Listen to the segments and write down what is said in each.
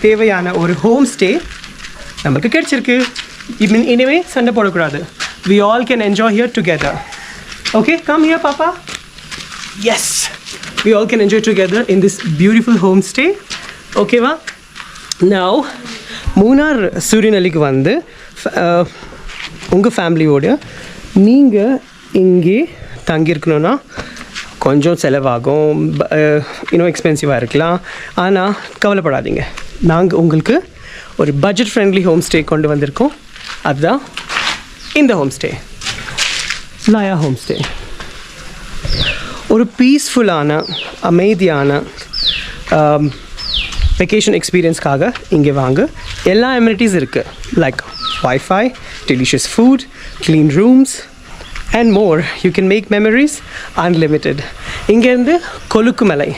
தேவையான ஒரு home stay நமக்கு கிடைச்சிருக்கு. இனிமே சண்டை போடக்கூடாது. We all can enjoy here together. Okay, come here, Papa. Yes, we all can enjoy together in this beautiful homestay. Okay, va? Now, Munnar Suryanelli க்கு வந்து உங்கள் ஃபேமிலியோடு நீங்கள் இங்கே தங்கியிருக்கணுன்னா கொஞ்சம் செலவாகும், எக்ஸ்பென்சிவாக இருக்கலாம். ஆனால் கவலைப்படாதீங்க, நாங்கள் உங்களுக்கு ஒரு பட்ஜெட் ஃப்ரெண்ட்லி ஹோம் ஸ்டே கொண்டு வந்திருக்கோம். அதுதான் இந்த ஹோம் ஸ்டே, லயா ஹோம்ஸ்டே. ஒரு பீஸ்ஃபுல்லான அமைதியான வெக்கேஷன் எக்ஸ்பீரியன்ஸ்க்காக இங்கே வாங்க. எல்லா அம்யூனிட்டிஸ் இருக்குது, like wifi, delicious food, clean rooms and more. You can make memories unlimited. இங்கேருந்து கொலுக்குமலை,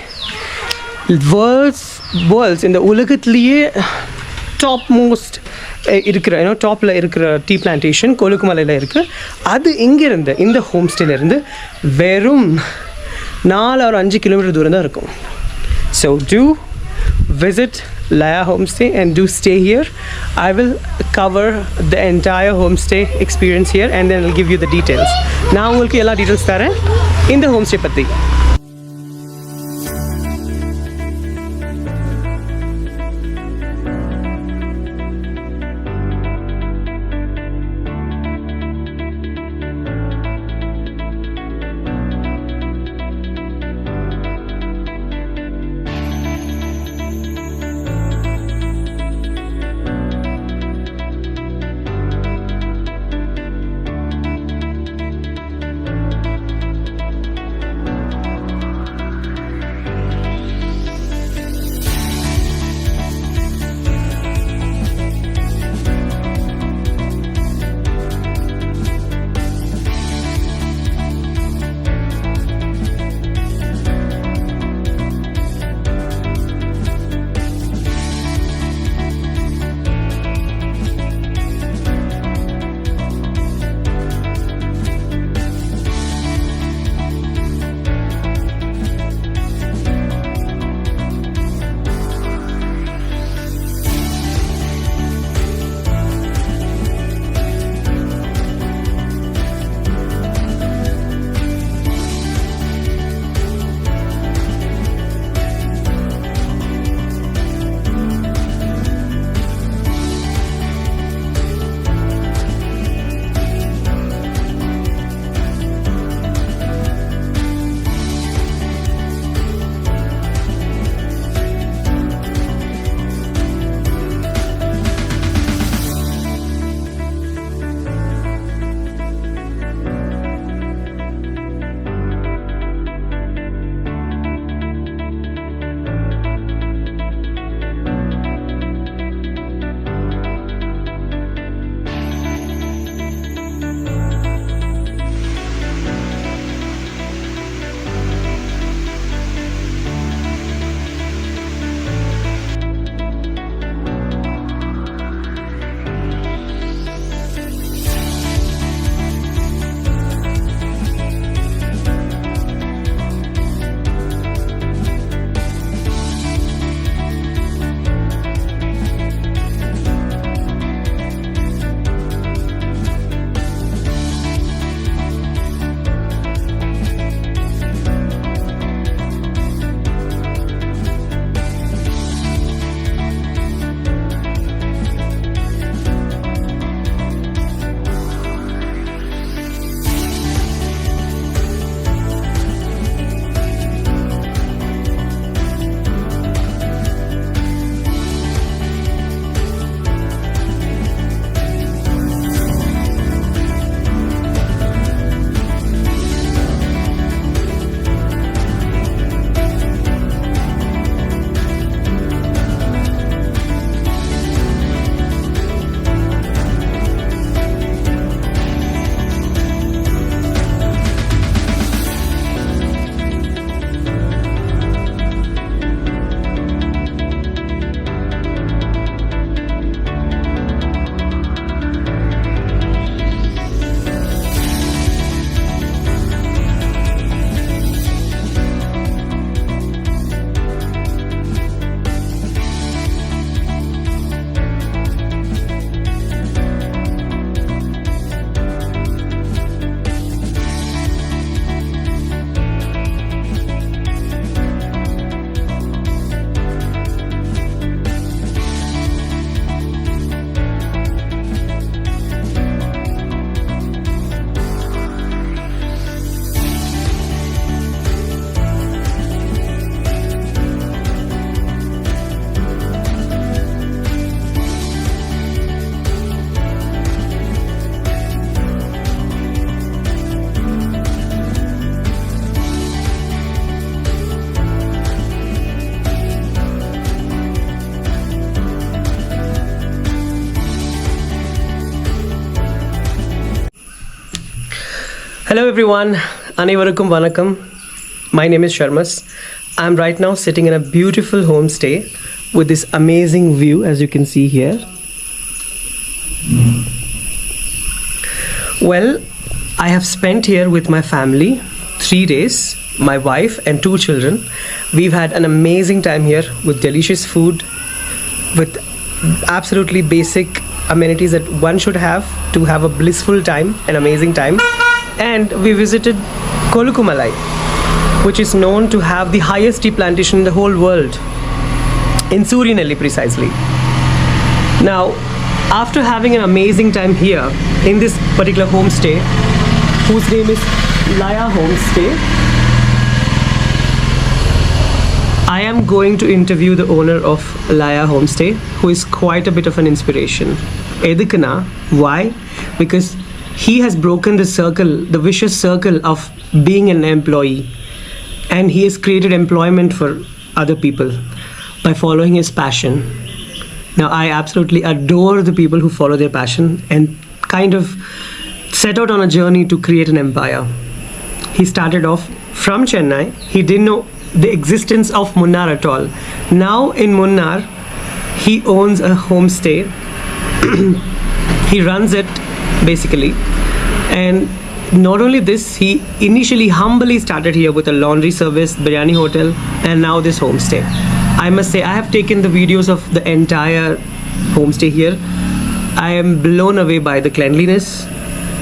வேர்ல்ட்ஸ் இந்த உலகத்துலேயே டாப் மோஸ்ட் இருக்கிற டாப்பில் இருக்கிற டீ பிளான்டேஷன் கொலுக்குமலையில் இருக்குது. அது இங்கேருந்து இந்த ஹோம் ஸ்டேலேருந்து வெறும் 4 or 5 கிலோமீட்டர் தூரம் தான் இருக்கும். So do visit Laya Homestay and do stay here. I will cover the entire homestay experience here and then I'll give you the details. நான் உங்களுக்கு எல்லா டீட்டெயில்ஸ் தரேன் இந்த ஹோம்ஸ்டே பற்றி. Hello everyone, Anivarakum Vanakkam. My name is Sharmas. I'm right now sitting in a beautiful homestay with this amazing view, as you can see here. Well, I have spent here with my family 3 days, my wife and 2 children. We've had an amazing time here with delicious food, with absolutely basic amenities that one should have to have a blissful time, an amazing time. And we visited Kolukumalai, which is known to have the highest tea plantation in the whole world, in Suryanelli precisely. Now, after having an amazing time here in this particular homestay, whose name is Laya Homestay, I am going to interview the owner of Laya Homestay, who is quite a bit of an inspiration. Edukana, why? Because he has broken the circle, the vicious circle of being an employee, and he has created employment for other people by following his passion. Now, I absolutely adore the people who follow their passion and kind of set out on a journey to create an empire. He started off from Chennai. He didn't know the existence of Munnar at all. Now in Munnar, he owns a homestay. He runs it basically, and not only this, he initially humbly started here with a laundry service, biryani hotel, and now this homestay. I must say, I have taken the videos of the entire homestay here. I am blown away by the cleanliness,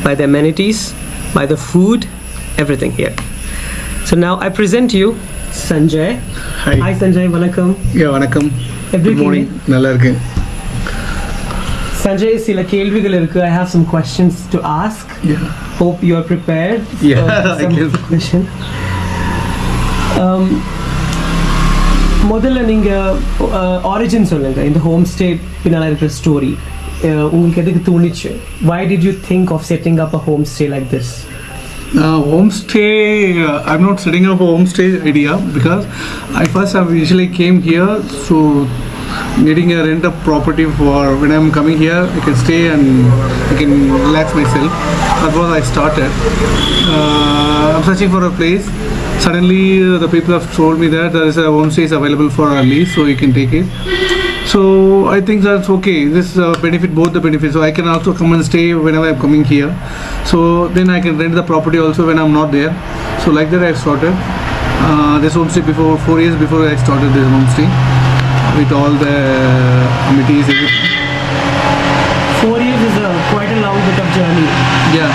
by the amenities, by the food, everything here. So now I present you Sanjay. Hi Sanjay, vanakkam. Yeah, vanakkam. Good morning. Nalla irukku. Sanjay, sila kelvigal irukku. I have some questions to ask. Yeah. Hope you are prepared. Yeah, I can. Question. முதல்ல நீங்க origin சொல்லுங்க இந்த homestay பின்னால இருக்கிற story. உங்களுக்கு எதுக்கு தோணுச்சு? Why did you think of setting up a homestay like this? Homestay, I'm not setting up a homestay idea because I first have usually came here, so needing a rent a property for when I'm coming here, I can stay and I can relax myself. That's what I started. I'm searching for a place. Suddenly the people have told me that there is a homestay is available for a lease, so you can take it. So I think that's okay. This benefit both the benefits. So I can also come and stay whenever I'm coming here. So then I can rent the property also when I'm not there. So like that I started this homestay before 4 years before I started this homestay with all the amenities. 4 years is quite a long bit of journey. Yeah.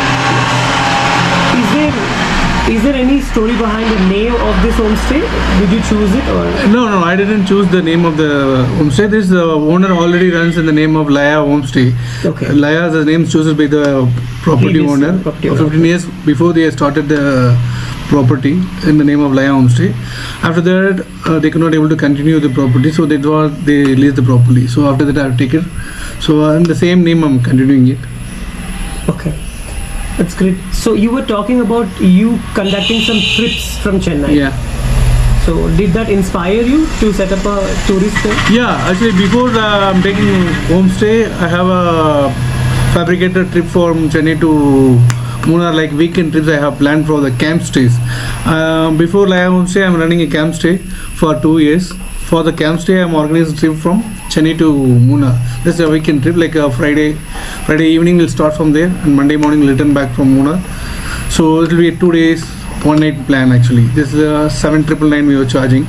Is there any story behind the name of this homestay? Did you choose it or? No, I didn't choose the name of the homestay. This owner already runs in the name of Laya Homestay. Okay. Laya is the name chosen by the property owner. Property 15 years before they started the property in the name of Laya Homestay. After that, they could not able to continue the property, so they released the property. So after that, I have taken. So in the same name, I'm continuing it. Okay. That's great. So you were talking about you conducting some trips from Chennai. Yeah. So did that inspire you to set up a tourist thing? Yeah, actually before I'm taking homestay, I have a fabricated trip from Chennai to Munnar, like weekend trips I have planned for the camp stays. Before Laya Homestay, I'm running a camp stay for 2 years. For the camp stay, I'm organizing a trip from Chennai to Munnar. This is a weekend trip, like a Friday evening we'll start from there, and Monday morning we'll return back from Munnar. So it will be a 2 days, 1 night plan actually. This is 7,999 we were charging.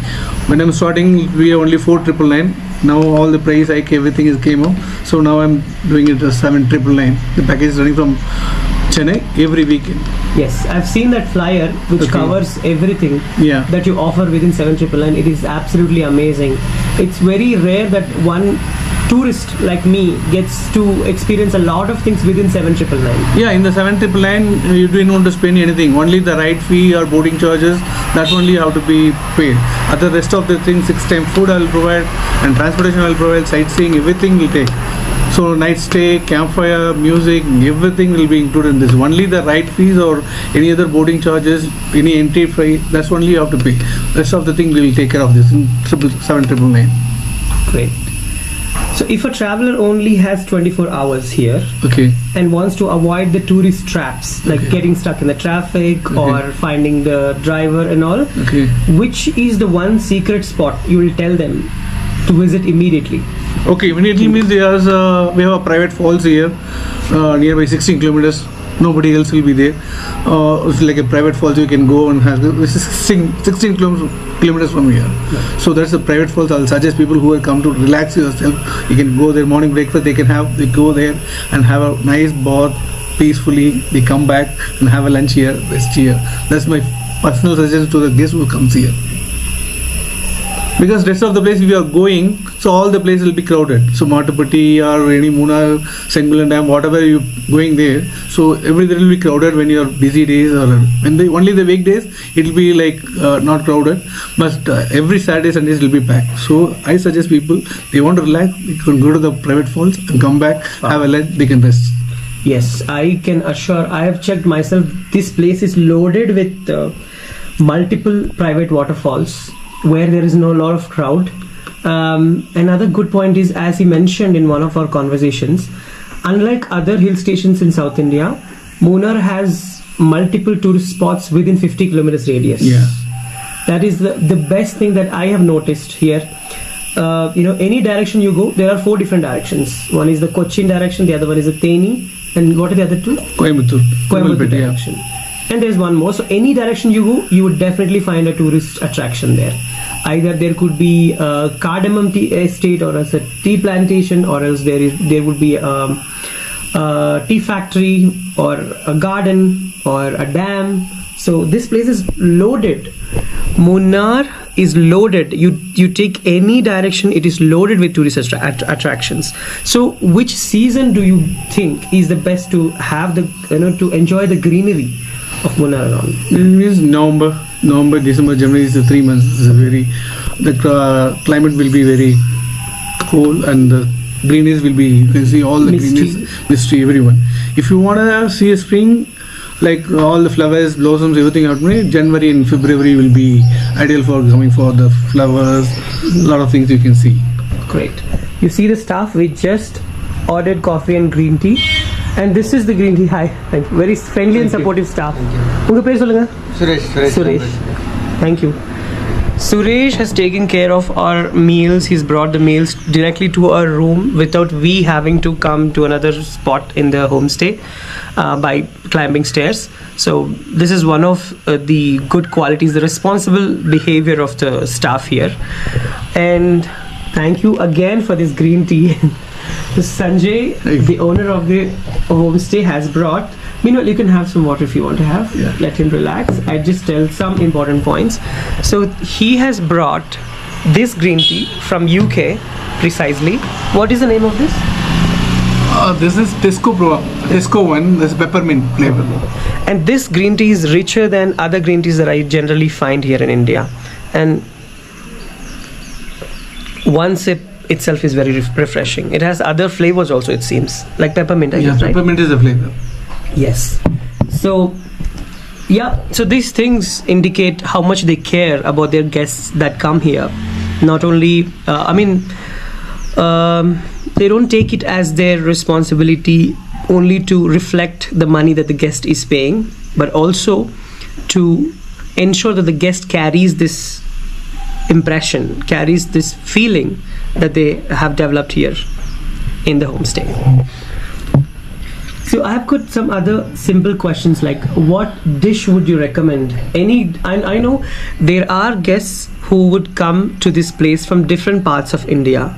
When I'm starting, we have only 4,999. Now all the price hike, everything is came up. So now I'm doing it as 7,999. The package is running from Chennai every weekend. Yes, I've seen that flyer which covers everything that you offer within 7,999. It is absolutely amazing. It's very rare that one tourist like me gets to experience a lot of things within 7,999. Yeah, in the 7,999 you don't want to spend anything. Only the ride fee or boarding charges, that only have to be paid. Other rest of the things, 6 time food I will provide, and transportation I will provide, sightseeing, everything will take. So night stay, campfire, music, everything will be included in this. Only the ride fees or any other boarding charges, any entry fee, that's only you have to pay. Rest of the thing we will take care of this in 7,999. Great. So if a traveler only has 24 hours here Okay. and wants to avoid the tourist traps, like getting stuck in the traffic or finding the driver and all, Okay. which is the one secret spot you will tell them to visit immediately? Okay, immediately means there's we have a private falls here, nearby 16 kilometers. Nobody else will be there. It's like a private falls. You can go and have this is 16 kilometers from here. So that's the private falls. I'll suggest people who will come to relax yourself. You can go there, morning breakfast. They go there and have a nice bath peacefully. They come back and have a lunch here, rest here. That's my personal suggestion to the guest who comes here. Because rest of the place we are going, so all the places will be crowded. So Matapati or any Munnar, Sengulan Dam, whatever you going there, so everything will be crowded when you are busy days or when only the weekdays it will be like not crowded. But every Saturday, Sundays will be packed. So I suggest people they want to relax, they can go to the private falls and come back, have a lunch, they can rest. Yes, I can assure. I have checked myself. This place is loaded with multiple private waterfalls, where there is no lot of crowd. Another good point is, as he mentioned in one of our conversations, unlike other hill stations in South India, Munnar has multiple tourist spots within 50 kilometers radius. Yeah. That is the best thing that I have noticed here. Any direction you go, there are 4 different directions. One is the Cochin direction, the other one is the Theni, and what are the other 2? Coimbatore direction. And there's one more. So any direction you go, you would definitely find a tourist attraction there. Either there could be a cardamom tea estate, or as a tea plantation, or else there would be a tea factory, or a garden, or a dam. So this place is loaded. Munnar is loaded. You take any direction, it is loaded with tourist attractions. So which season do you think is the best to have to enjoy the greenery of Munnar around? It means November, December, January is the 3 months. The climate will be very cool and the greenness will be, you can see all the greenness, misty, everyone. If you want to see a spring, like all the flowers, blossoms, everything out there, January and February will be ideal for coming for the flowers, a lot of things you can see. Great. You see the staff, we just ordered coffee and green tea. And this is the green tea. Hi. Thank you. Very friendly and supportive staff. Unga per solunga? Suresh. Thank you. Suresh has taken care of our meals. He's brought the meals directly to our room without we having to come to another spot in the homestay by climbing stairs. So this is one of the good qualities, the responsible behavior of the staff here. And thank you again for this green tea. Sanjay, the owner of the homestay, has brought. Meanwhile, you can have some water if you want to have. Yeah. Let him relax. I just tell some important points. So he has brought this green tea from UK, precisely. What is the name of this? This is Tesco one. This is peppermint flavor. And this green tea is richer than other green teas that I generally find here in India. And one sip itself is very refreshing. It has other flavors also, it seems, like peppermint. I guess, right? Peppermint is the flavor. Yes. So these things indicate how much they care about their guests that come here. Not only, they don't take it as their responsibility only to reflect the money that the guest is paying, but also to ensure that the guest carries this impression, carries this feeling that they have developed here in the homestay. So I have got some other simple questions, like what dish would you recommend? I know there are guests who would come to this place from different parts of India.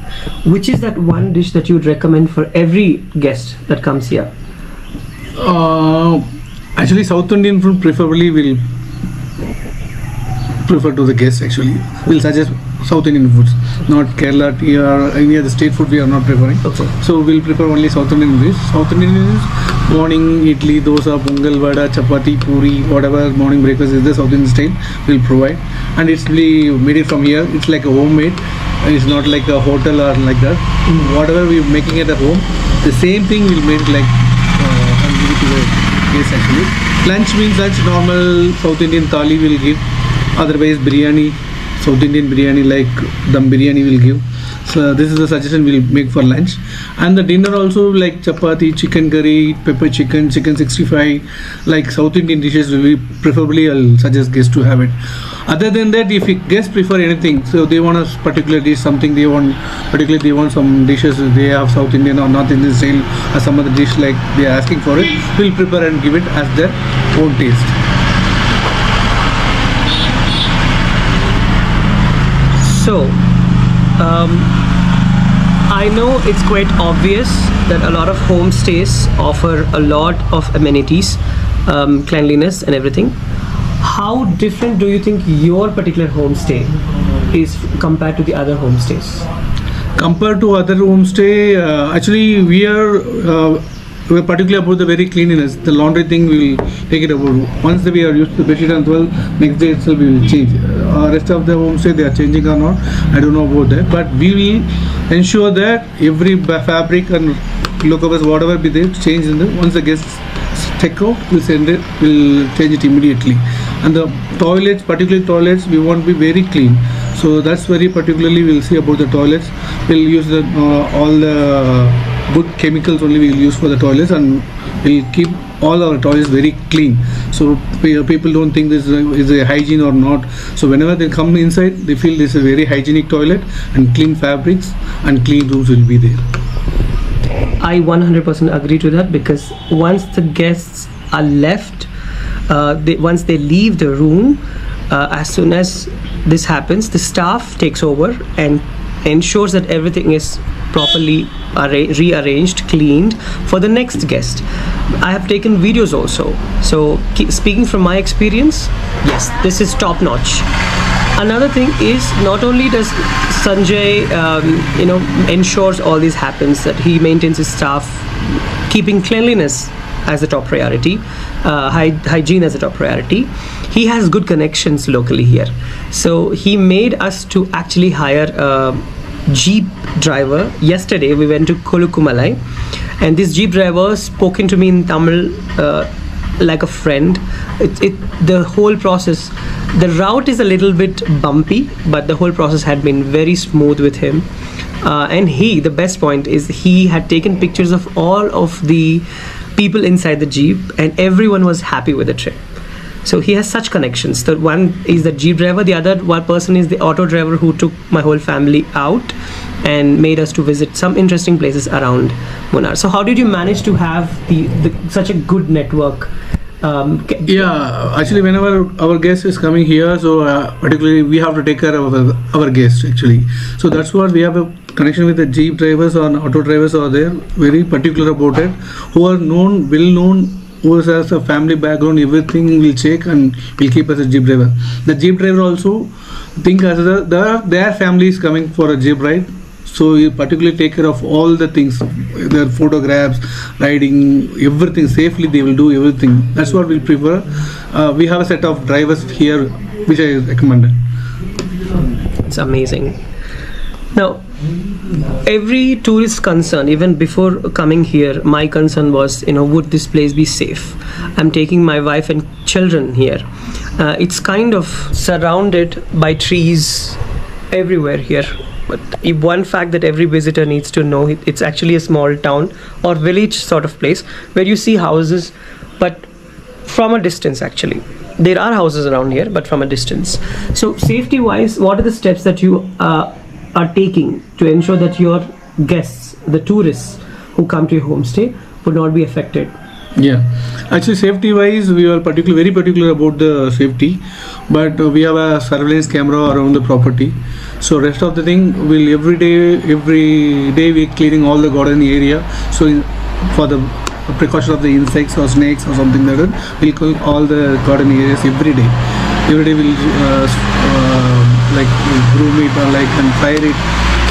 Which is that one dish that you would recommend for every guest that comes here? Actually, South Indian food preferably will prefer to the guests. Actually, we'll suggest South Indian foods, not Kerala tea or any other state food we are not preferring. Okay. So we'll prefer only South Indian dish. South Indian is morning idli, dosa, pongal, vada, chapati, puri, whatever morning breakfast is the South Indian style we'll provide. And it's we made it from here. It's like a homemade. It's not like a hotel or like that. Whatever we're making it at home, the same thing we'll make like and give it to the guests actually. Lunch means lunch normal South Indian thali will give. Otherwise biryani, South Indian biryani like dum biryani will give. So this is the suggestion we'll make for lunch. And the dinner also, like chapati, chicken curry, pepper chicken, chicken 65, like South Indian dishes. We preferably I'll suggest guests to have it. Other than that, if guests prefer anything, so they want a particular dish, something they want, particularly they want some dishes they have South Indian or North Indian style or some other dish like they are asking for it, we'll prepare and give it as their own taste. So, I know it's quite obvious that a lot of homestays offer a lot of amenities, cleanliness and everything. How different do you think your particular homestay is compared to the other homestays? Compared to other homestay, actually we're particular about the very cleanliness. The laundry thing we will take it about. Once we are used to the bedsheet and towel, next day itself we will change. Rest of the homestay they are changing or not, I don't know about that. But we will ensure that every fabric and pillow covers, whatever be there, change in the once the guests check out, we'll send it, we'll change it immediately. And the toilets, particularly toilets, we want to be very clean. So that's very particularly we'll see about the toilets. We'll use the all the good chemicals only we'll use for the toilets, and we'll keep all our toilets very clean. So people don't think this is a hygiene or not. So whenever they come inside, they feel this is a very hygienic toilet and clean fabrics and clean rooms will be there. I 100% agree to that, because once the guests are left, once they leave the room, as soon as this happens, the staff takes over and ensures that everything is properly rearranged, cleaned for the next guest. I have taken videos also. So speaking from my experience, yes, this is top notch. Another thing is, not only does Sanjay, ensures all this happens, that he maintains his staff, keeping cleanliness as a top priority, hygiene as a top priority. He has good connections locally here. So he made us to actually hire a Jeep driver. Yesterday we went to Kolukumalai, and this Jeep driver spoken to me in Tamil like a friend. The whole process, the route is a little bit bumpy, but the whole process had been very smooth with him. And the best point is, he had taken pictures of all of the people inside the Jeep, and everyone was happy with the trip. So he has such connections. The one is the Jeep driver, the other one person is the auto driver who took my whole family out and made us to visit some interesting places around Munnar. So how did you manage to have such a good network? Actually, whenever our guest is coming here, so particularly we have to take care of our guests actually. So that's what we have a connection with the Jeep drivers or auto drivers are there, very particular about it, who are known, well known, who has a family background, everything we'll check and we'll keep as a Jeep driver. The Jeep driver also think as their family is coming for a Jeep ride. So you particularly take care of all the things, their photographs, riding, everything safely. They will do everything. That's what we prefer. We have a set of drivers here, which I recommend. It's amazing. Now, every tourist concern, even before coming here, my concern was, would this place be safe? I'm taking my wife and children here. It's kind of surrounded by trees everywhere here. But one fact that every visitor needs to know, it's actually a small town or village sort of place where you see houses, but from a distance actually. There are houses around here, but from a distance. So safety wise, what are the steps that you are taking to ensure that your guests, the tourists who come to your homestay, would not be affected? Yeah, actually safety wise we are very particular about the safety, but we have a surveillance camera around the property. So rest of the thing every day we cleaning all the garden area. So for the precaution of the insects or snakes or something like that, we'll clean all the garden areas every day. Every day we'll groom it or and fire it.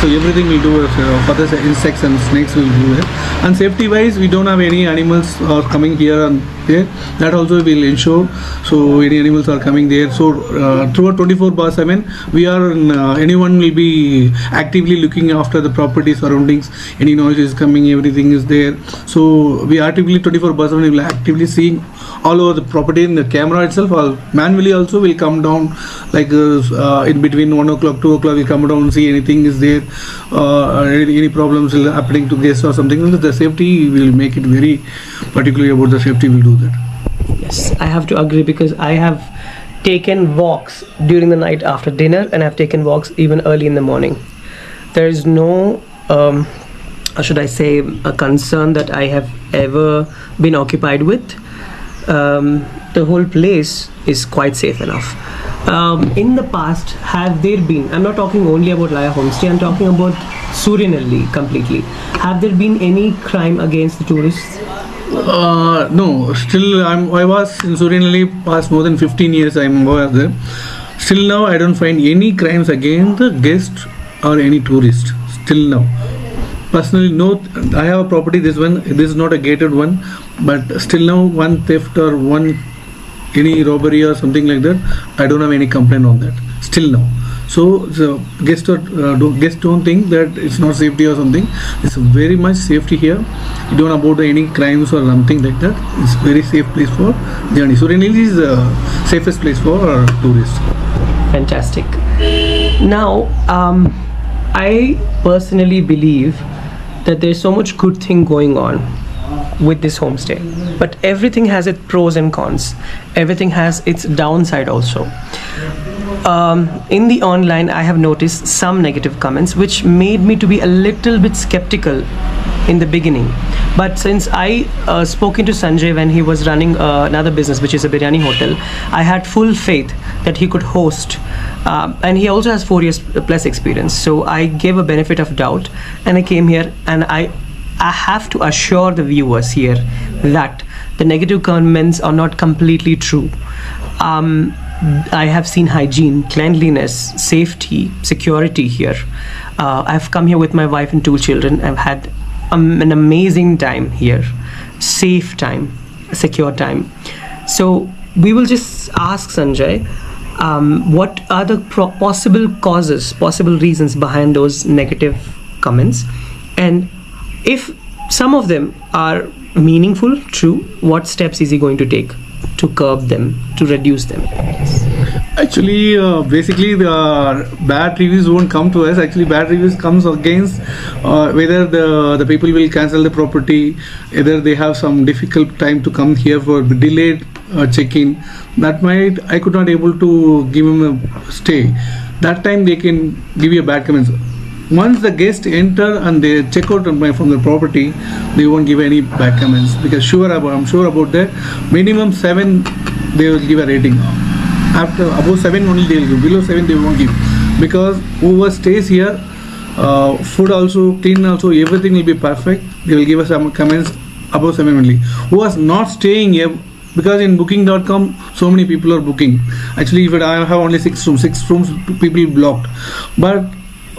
So everything we'll do for the insects and snakes will do it. And safety wise, we don't have any animals are coming here and there. That also will ensure. So any animals are coming there. So throughout 24/7, we are anyone will be actively looking after the property surroundings. Any noise is coming, everything is there. So we actively 24/7 will actively seeing all over the property. In the camera itself, manually also will come down, like in between 1 o'clock, 2 o'clock, will come down and see anything is there, any problems happening to guests or something. The safety will make it very particular about the safety. Will do that. Yes, I have to agree, because I have taken walks during the night after dinner, and I've taken walks even early in the morning. There is no, or should I say, a concern that I have ever been occupied with. The whole place is quite safe enough. In the past, have there been, I'm not talking only about Laya Homestay, I'm talking about Suryanelli completely. Have there been any crime against the tourists? No, still I was in Suryanelli past more than 15 years. I'm over there. Still now I don't find any crimes against the guest or any tourist. Still now. Personally, no. I have a property. This is not a gated one, but still now one theft or any robbery or something like that, I don't have any complaint on that. Still now. So the guests don't think that it's not safety or something. It's very much safety here. You don't know about any crimes or something like that. It's very safe place for journey. Suryanelli is the safest place for tourists. Fantastic. Now, I personally believe that there's so much good thing going on with this homestay, but everything has its pros and cons. Everything has its downside also. In the online, I have noticed some negative comments which made me to be a little bit skeptical in the beginning. But since I spoken to Sanjay when he was running another business, which is a biryani hotel, I had full faith that he could host. And he also has 4 years plus experience. So I gave a benefit of doubt, and I came here, and I have to assure the viewers here that the negative comments are not completely true. I have seen hygiene, cleanliness, safety, security here. I've come here with my wife and 2 children. I've had an amazing time here, safe time, secure time. So we will just ask Sanjay, what are the possible causes, possible reasons behind those negative comments, and if some of them are meaningful, true, what steps is he going to take to curb them, to reduce them? Actually, basically the bad reviews won't come to us. Actually, bad reviews comes against whether the people will cancel the property, either they have some difficult time to come here for delayed check-in. That might, I could not able to give him a stay. That time they can give you a bad comments. Once the guests enter and they check out from the property, they won't give any bad comments, because I'm sure about that. Minimum 7 they will give a rating. After above 7 only they will give. Below 7 they won't give, because whoever stays here, food also, clean also, everything will be perfect. They will give us some comments above 7 only. Who was not staying here, because in booking.com so many people are booking. Actually, if I have only 6 rooms people blocked, but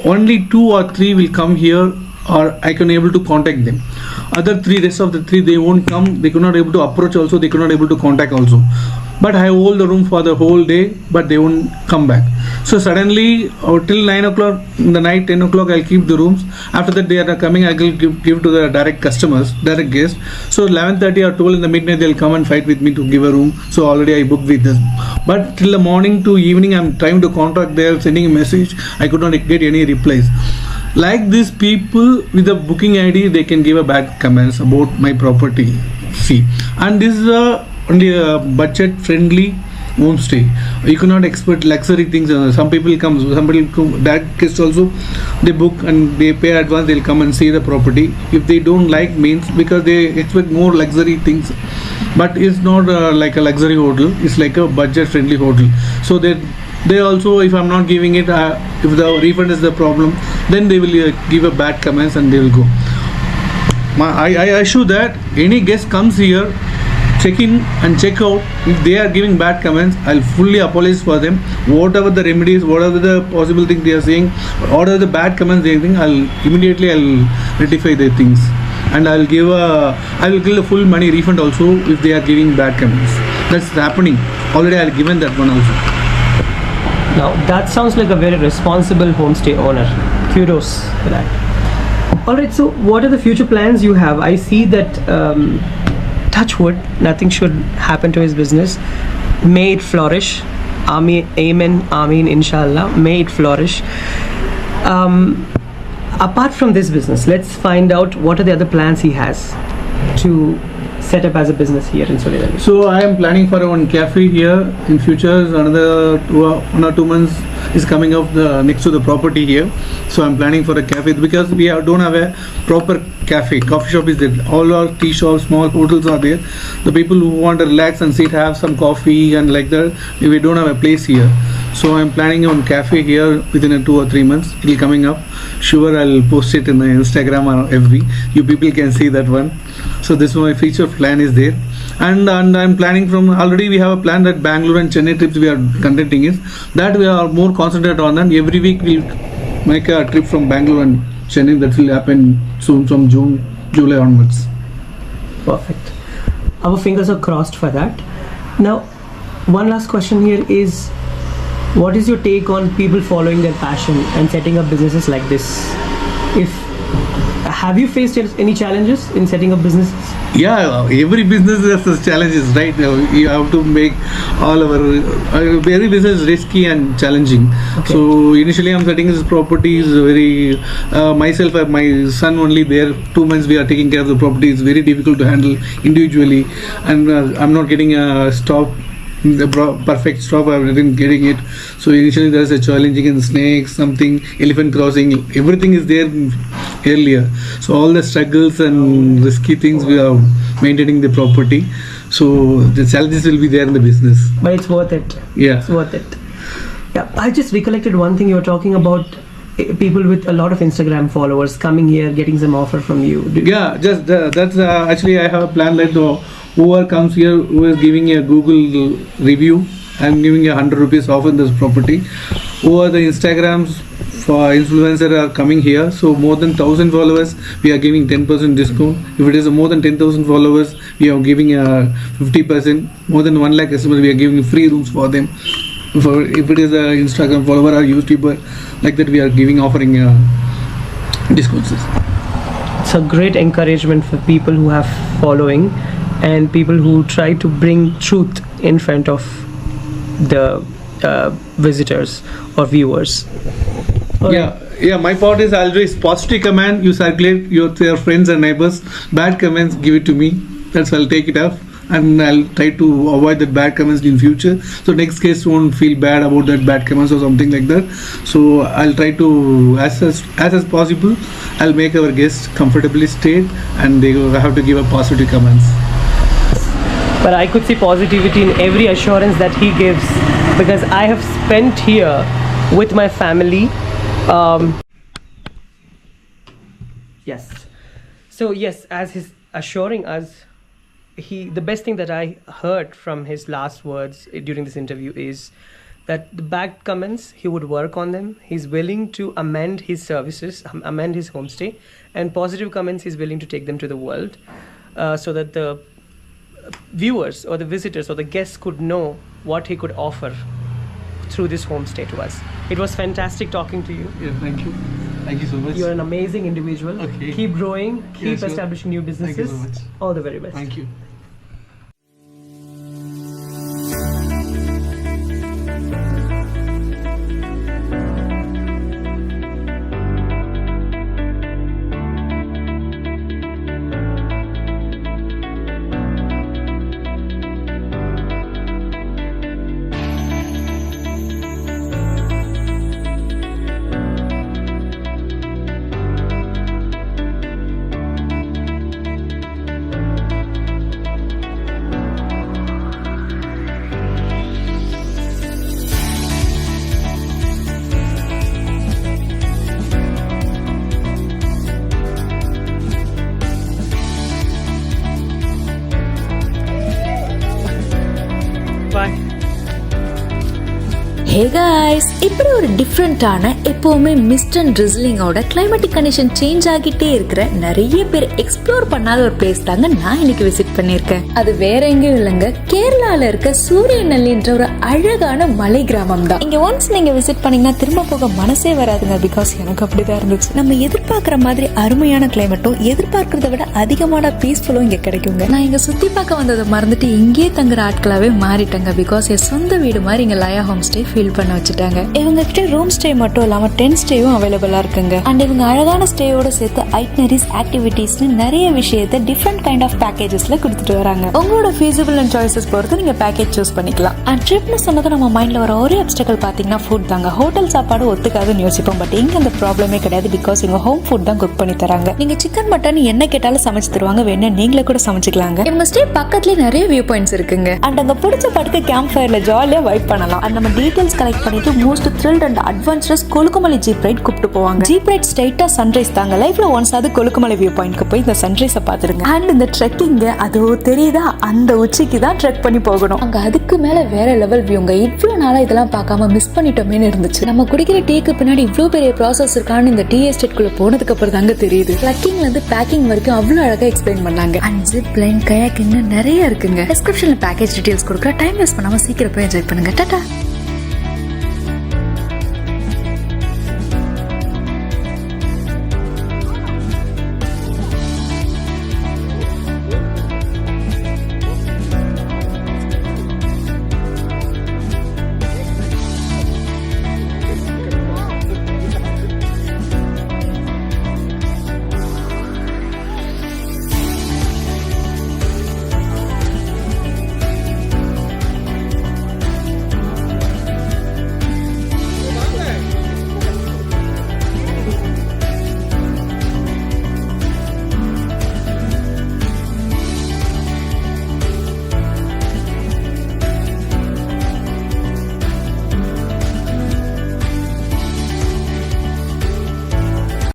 only 2 or 3 will come here, or I can able to contact them. Rest of the 3 they won't come. They could not able to approach also. They could not able to contact also. But I hold the room for the whole day, but they won't come back. So suddenly, till 9 o'clock in the night, 10 o'clock, I'll keep the rooms. After that, they are coming, I will give to the direct customers, direct guests. So 11:30 or 12 in the midnight, they'll come and fight with me to give a room. So already I booked with them. But till the morning to evening, I'm trying to contact them, sending a message. I could not get any replies. Like these people with the booking ID, they can give a bad comments about my property. See, and this is only a budget friendly homestay. You cannot expect luxury things. Some people come, that guests also, they book and they pay advance, they'll come and see the property. If they don't like, means because they expect more luxury things, but it's not like a luxury hotel, it's like a budget friendly hotel. So they also, if I'm not giving it, if the refund is the problem, then they will give a bad comments and they will go. I assure that any guest comes here, check in and check out, if they are giving bad comments, I'll fully apologize for them. Whatever the remedies, whatever the possible thing they are saying, whatever the bad comments they think, I'll rectify their things, and I will give a full money refund also if they are giving bad comments. That's happening already. I'll given that one also. Now that sounds like a very responsible homestay owner. Kudos for that. Alright, so what are the future plans you have? I see that touch wood, nothing should happen to his business. May it flourish. Ameen, amen, ameen, inshallah. May it flourish. Apart from this business, let's find out what are the other plans he has to set up as a business here in Suryanelli. So I am planning for one cafe here in future. Another 1 or 2 months is coming up next to the property here. So I'm planning for a cafe because we don't have a proper cafe. Coffee shop is there. All our tea shops, small hotels are there. The people who want to relax and sit, have some coffee and like that, we don't have a place here. So I'm planning on cafe here within 2 or 3 months. It will coming up. Sure, I'll post it in the Instagram or FB. You people can see that one. So this is my future plan is there. And I'm planning from already we have a plan that Bangalore and Chennai trips we are conducting is that we are more concentrated on that. Every week we'll make a trip from Bangalore and Chennai that will happen soon from June, July onwards. Perfect. Our fingers are crossed for that. Now, one last question here is, what is your take on people following their passion and setting up businesses like this? Have you faced any challenges in setting up businesses? Yeah, every business has its challenges, right? You have to make all our every business is risky and challenging. Okay. So initially, I'm setting this property is very myself and my son only there. 2 months we are taking care of the property. It's very difficult to handle individually, and I'm not getting a stop. The perfect stop, I didn't getting it. So initially there's a challenging in snakes, something, elephant crossing, everything is there earlier. So all the struggles and risky things we are maintaining the property. So the challenges will be there in the business. But it's worth it. Yeah. It's worth it. Yeah, I just recollected one thing you were talking about. People with a lot of Instagram followers coming here, getting some offer from you. Yeah, just that's actually I have a plan like whoever comes here, who is giving a Google review, I'm giving 100 rupees off in this property. Who are the Instagrams for influencer are coming here, so more than 1,000 followers, we are giving 10% discount. If it is more than 10,000 followers, we are giving 50%. More than 1 lakh customers, we are giving free rooms for them. If it is a Instagram follower or YouTuber, like that, we are offering discounts. It's a great encouragement for people who have following and people who try to bring truth in front of the visitors or viewers. Yeah, my part is always positive comment you circulate to your friends and neighbors. Bad comments, give it to me. That's I'll take it up and I'll try to avoid the bad comments in future. So next case won't feel bad about that bad comments or something like that. So I'll try to as possible. I'll make our guests comfortably stay and they have to give a positive comments. But I could see positivity in every assurance that he gives, because I have spent here with my family. Yes. So yes, as he's assuring us, the best thing that I heard from his last words during this interview is that the bad comments, he would work on them. He's willing to amend his services, amend his homestay, and positive comments he's willing to take them to the world, so that the viewers or the visitors or the guests could know what he could offer through this homestay to us. It was fantastic talking to you. Yeah, thank you. Thank you so much. You're an amazing individual. Okay. Keep growing, keep sure. establishing new businesses. Thank you so much. All the very best. Thank you. Hey guys, இப்படி ஒரு டிஃப்ரெண்டான எப்பவுமே mist and ட்ரிஸ்லிங்கோட climatic condition change ஆகிட்டே இருக்கிற நிறைய பேர் explore பண்ணாத ஒரு பிளேஸ் தாங்க நான் இன்னைக்கு விசிட் பண்ணியிருக்கேன். அது வேற எங்கேயும் இல்லைங்க, கேரளால இருக்க சூரியநெல்லின்ற ஒரு அழகான மலை கிராமம் தான். இங்க ஒன்ஸ் நீங்க விசிட் பண்ணீங்கன்னா திரும்ப போக மனசே வராதுங்க. பிகாஸ் எனக்கு அப்படிதான் இருந்துச்சு. நம்ம எதிர்பார்க்கிற மாதிரி அருமையான கிளைமேட்டும் எதிர்பார்க்கறத விட அதிகமான பீஸ்ஃபுல்லும் இங்க கிடைக்குங்க. நான் இங்க சுத்தி பார்க்க வந்ததை மறந்துட்டு இங்கேயே தங்குற ஆட்களாவே மாறிட்டாங்க. பிகாஸ் என் சொந்த வீடு மாதிரி இங்க லயா ஹோம்ஸ்டே ஃபீல் பண்ண வச்சுட்டாங்க. இவங்க கிட்ட ரூம் ஸ்டே மட்டும் இல்லாம டென்ட் ஸ்டேவும் அவைலபிளா இருக்குங்க. அண்ட் இவங்க அழகான ஸ்டேயோட சேர்த்து ஐட்னரிஸ், ஆக்டிவிட்டிஸ்னு நிறைய விஷயத்தை டிஃப்ரெண்ட் கைண்ட் ஆஃப் பேக்கேஜஸ்ல கொடுத்துட்டு வராங்க. உங்களோட ஃபீஸிபிள் அண்ட் சாய்ஸஸ் பொறுத்து நீங்க பேக்கேஜ் சூஸ் பண்ணிக்கலாம். அண்ட் ட்ரிப்னு சொன்னது நம்ம மைண்ட்ல வர ஒரே அப்டக்கல் பாத்தீங்கன்னா ஃபுட் தாங்க. ஹோட்டல் சாப்பாடு ஒத்துக்காதுன்னு யோசிப்போம். பட் இங்க அந்த ப்ராப்ளமே கிடையாது. பிகாஸ் இவங்க ஹோம் ஃபுட் தான் குக் பண்ணி தராங்க. நீங்க சிக்கன் மட்டன் என்ன கேட்டாலும் சமைச்சு தருவாங்க. வேணா நீங்களே கூட சமைச்சுக்கலாங்க. இவங்க ஸ்டே பக்கத்துலயே நிறைய வியூ பாயிண்ட்ஸ் இருக்குங்க. அண்ட் அங்க பிடிச்ச படுக்க கேம்ப் ஃபயர்ல ஜாலியா வைப் பண்ணலாம். அண்ட் நம்ம டீடைல்ஸ் கலெக்ட் பண்ணிட்டு most thrilled and adventurous Kolukkumalai jeep ride கூப்பிட்டு போவாங்க. ஜீப் ரைட் ஸ்ட்ரைட்டா சன்ரைஸ் தாங்க. லைஃப்ல ஒன்ஸ் ஆது கொலுக்குமலை வியூ பாயிண்ட்க்கு போய் இந்த சன்ரைஸை பாத்துருங்க. அண்ட் இந்த ட்ரெக்கிங் அதோ தெரியுதா, அந்த உச்சிக்கு தான் ட்ரெக் பண்ணி போகணும். அங்க அதுக்கு மேல வேற லெவல் வியூங்க. இவ்வளவு நாளா இதெல்லாம் பார்க்காம மிஸ் பண்ணிட்டோமேன்னு இருந்துச்சு. நம்ம குடிக்கிற டீக்கு பின்னாடி இவ்வளவு பெரிய ப்ராசஸ் இருக்கான்னு இந்த டீ எஸ்டேட் குள்ள போனதுக்கு அப்புறம் தாங்க தெரியுது. ட்ரக்கிங்ல இருந்து பேக்கிங் வரைக்கும் அவ்வளவு அழகா எக்ஸ்பிளைன் பண்ணாங்க. அண்ட் ஜிப் லைன், கயாக்கிங் நிறைய இருக்குங்க. டிஸ்கிரிப்ஷன்ல பேக்கேஜ் டீடைல்ஸ் கொடுக்குற. டைம் வேஸ்ட் பண்ணாம சீக்கிரம் போய் என்ஜாய் பண்ணுங்க. டாடா.